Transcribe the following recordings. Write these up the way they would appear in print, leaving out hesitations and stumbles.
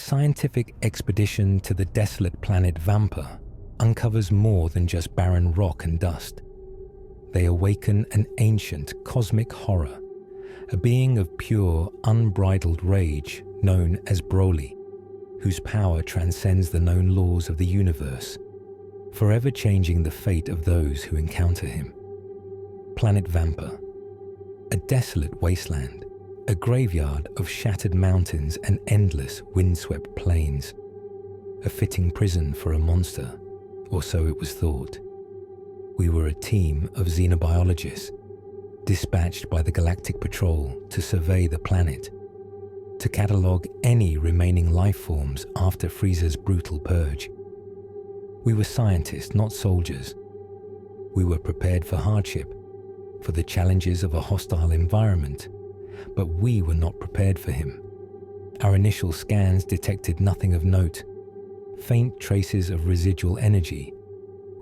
scientific expedition to the desolate planet Vampa uncovers more than just barren rock and dust. They awaken an ancient cosmic horror, a being of pure, unbridled rage known as Broly, whose power transcends the known laws of the universe, forever changing the fate of those who encounter him. Planet Vampa, a desolate wasteland, a graveyard of shattered mountains and endless windswept plains, a fitting prison for a monster, or so it was thought. We were a team of xenobiologists, dispatched by the Galactic Patrol to survey the planet, to catalogue any remaining life forms after Frieza's brutal purge. We were scientists, not soldiers. We were prepared for hardship, for the challenges of a hostile environment, but we were not prepared for him. Our initial scans detected nothing of note, faint traces of residual energy,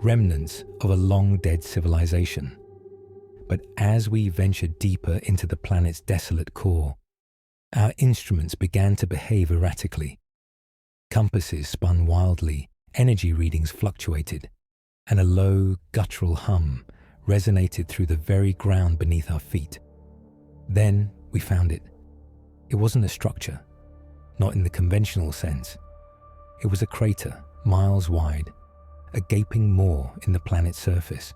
remnants of a long-dead civilization. But as we ventured deeper into the planet's desolate core, our instruments began to behave erratically. Compasses spun wildly, energy readings fluctuated, and a low, guttural hum resonated through the very ground beneath our feet. Then we found it. It wasn't a structure, not in the conventional sense. It was a crater, miles wide, a gaping maw in the planet's surface.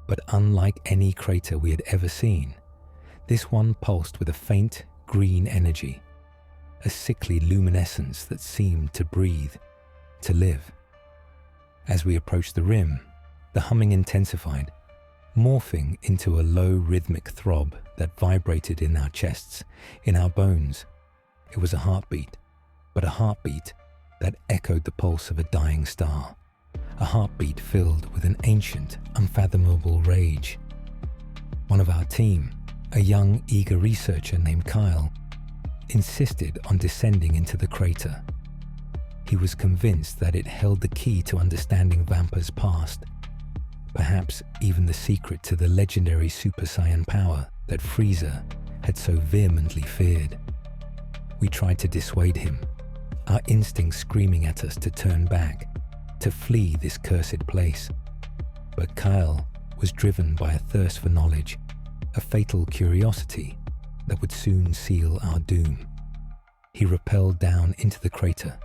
But unlike any crater we had ever seen, this one pulsed with a faint green energy, a sickly luminescence that seemed to breathe, to live. As we approached the rim, the humming intensified, morphing into a low rhythmic throb that vibrated in our chests, in our bones. It was a heartbeat, but a heartbeat that echoed the pulse of a dying star, a heartbeat filled with an ancient, unfathomable rage. One of our team, a young, eager researcher named Kael, insisted on descending into the crater. He was convinced that it held the key to understanding Vampa's past, perhaps even the secret to the legendary Super Saiyan power that Frieza had so vehemently feared. We tried to dissuade him, our instincts screaming at us to turn back, to flee this cursed place. But Kael was driven by a thirst for knowledge, a fatal curiosity that would soon seal our doom. He rappelled down into the crater,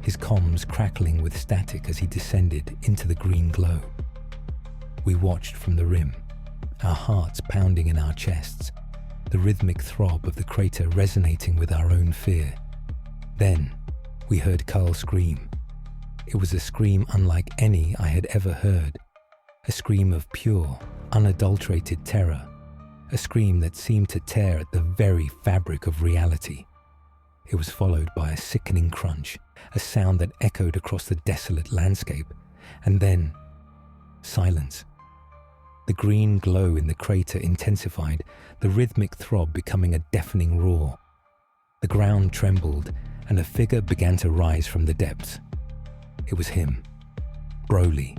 his comms crackling with static as he descended into the green glow. We watched from the rim, our hearts pounding in our chests, the rhythmic throb of the crater resonating with our own fear. Then we heard Kael scream. It was a scream unlike any I had ever heard, a scream of pure, unadulterated terror, a scream that seemed to tear at the very fabric of reality. It was followed by a sickening crunch, a sound that echoed across the desolate landscape, and then silence. The green glow in the crater intensified, the rhythmic throb becoming a deafening roar. The ground trembled, and a figure began to rise from the depths. It was him, Broly.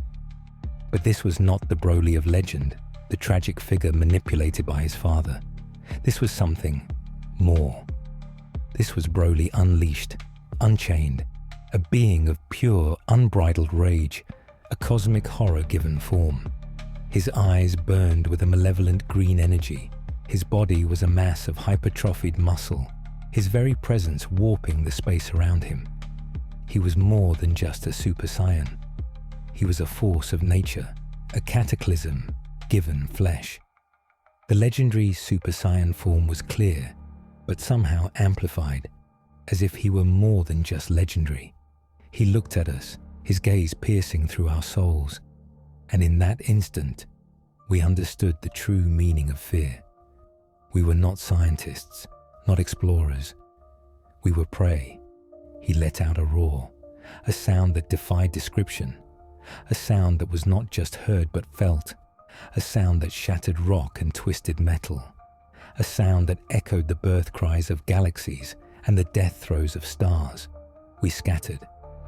But this was not the Broly of legend, the tragic figure manipulated by his father. This was something more. This was Broly unleashed, unchained, a being of pure, unbridled rage, a cosmic horror given form. His eyes burned with a malevolent green energy. His body was a mass of hypertrophied muscle, his very presence warping the space around him. He was more than just a Super Saiyan. He was a force of nature, a cataclysm given flesh. The legendary Super Saiyan form was clear, but somehow amplified, as if he were more than just legendary. He looked at us, his gaze piercing through our souls, and in that instant, we understood the true meaning of fear. We were not scientists, not explorers. We were prey. He let out a roar, a sound that defied description, a sound that was not just heard but felt, a sound that shattered rock and twisted metal, a sound that echoed the birth cries of galaxies and the death throes of stars. We scattered,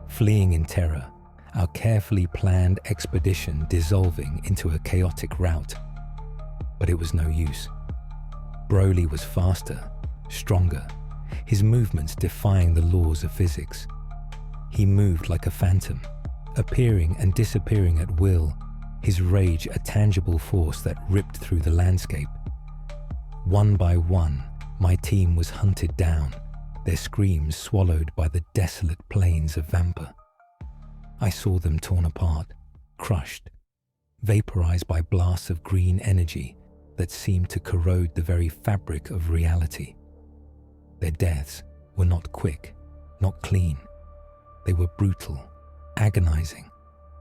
fleeing in terror, our carefully planned expedition dissolving into a chaotic rout. But it was no use. Broly was faster, stronger. his movements defying the laws of physics. He moved like a phantom, appearing and disappearing at will, his rage a tangible force that ripped through the landscape. One by one, my team was hunted down, their screams swallowed by the desolate plains of Vampa. I saw them torn apart, crushed, vaporized by blasts of green energy that seemed to corrode the very fabric of reality. Their deaths were not quick, not clean. They were brutal, agonizing,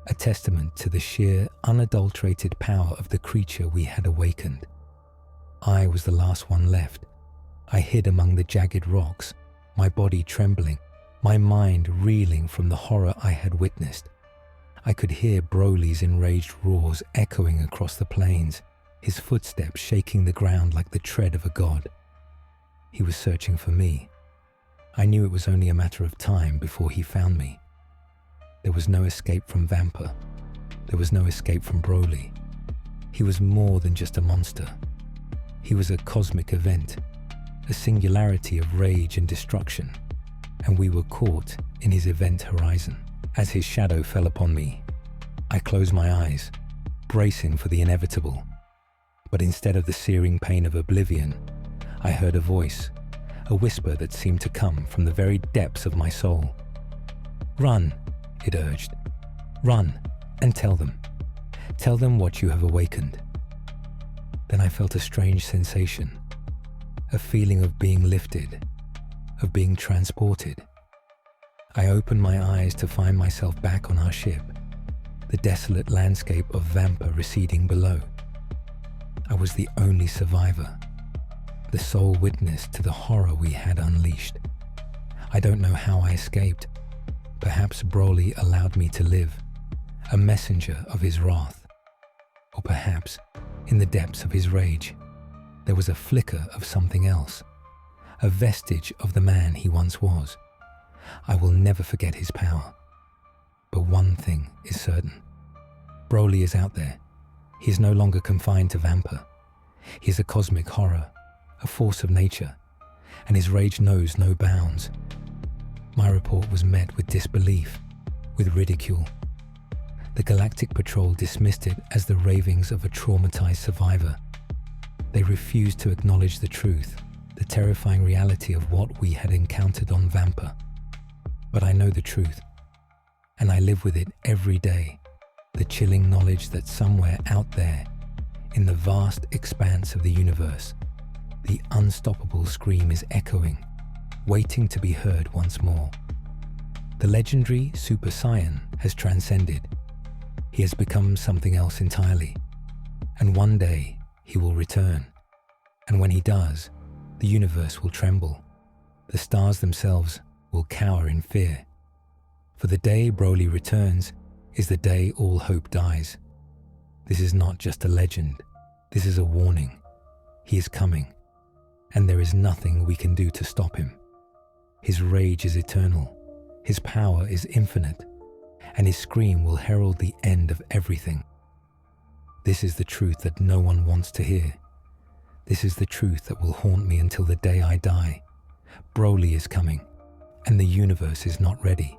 a testament to the sheer, unadulterated power of the creature we had awakened. I was the last one left. I hid among the jagged rocks, my body trembling, my mind reeling from the horror I had witnessed. I could hear Broly's enraged roars echoing across the plains, his footsteps shaking the ground like the tread of a god. He was searching for me. I knew it was only a matter of time before he found me. There was no escape from Vampa. There was no escape from Broly. He was more than just a monster. He was a cosmic event, a singularity of rage and destruction, and we were caught in his event horizon. As his shadow fell upon me, I closed my eyes, bracing for the inevitable. But instead of the searing pain of oblivion, I heard a voice, a whisper that seemed to come from the very depths of my soul. "Run," it urged. "Run and tell them. Tell them what you have awakened." Then I felt a strange sensation, a feeling of being lifted, of being transported. I opened my eyes to find myself back on our ship, the desolate landscape of Vampa receding below. I was the only survivor, the sole witness to the horror we had unleashed. I don't know how I escaped. Perhaps Broly allowed me to live, a messenger of his wrath. Or perhaps, in the depths of his rage, there was a flicker of something else, a vestige of the man he once was. I will never forget his power. But one thing is certain. Broly is out there. He is no longer confined to Vampa. He is a cosmic horror, a force of nature, and his rage knows no bounds. My report was met with disbelief, with ridicule. The Galactic Patrol dismissed it as the ravings of a traumatized survivor. They refused to acknowledge the truth, the terrifying reality of what we had encountered on Vampa. But I know the truth, and I live with it every day, the chilling knowledge that somewhere out there, in the vast expanse of the universe, the unstoppable scream is echoing, waiting to be heard once more. The legendary Super Saiyan has transcended. He has become something else entirely, and one day he will return. And when he does, the universe will tremble. The stars themselves will cower in fear. For the day Broly returns is the day all hope dies. This is not just a legend. This is a warning. He is coming, and there is nothing we can do to stop him. His rage is eternal. His power is infinite, and his scream will herald the end of everything. This is the truth that no one wants to hear. This is the truth that will haunt me until the day I die. Broly is coming, and the universe is not ready.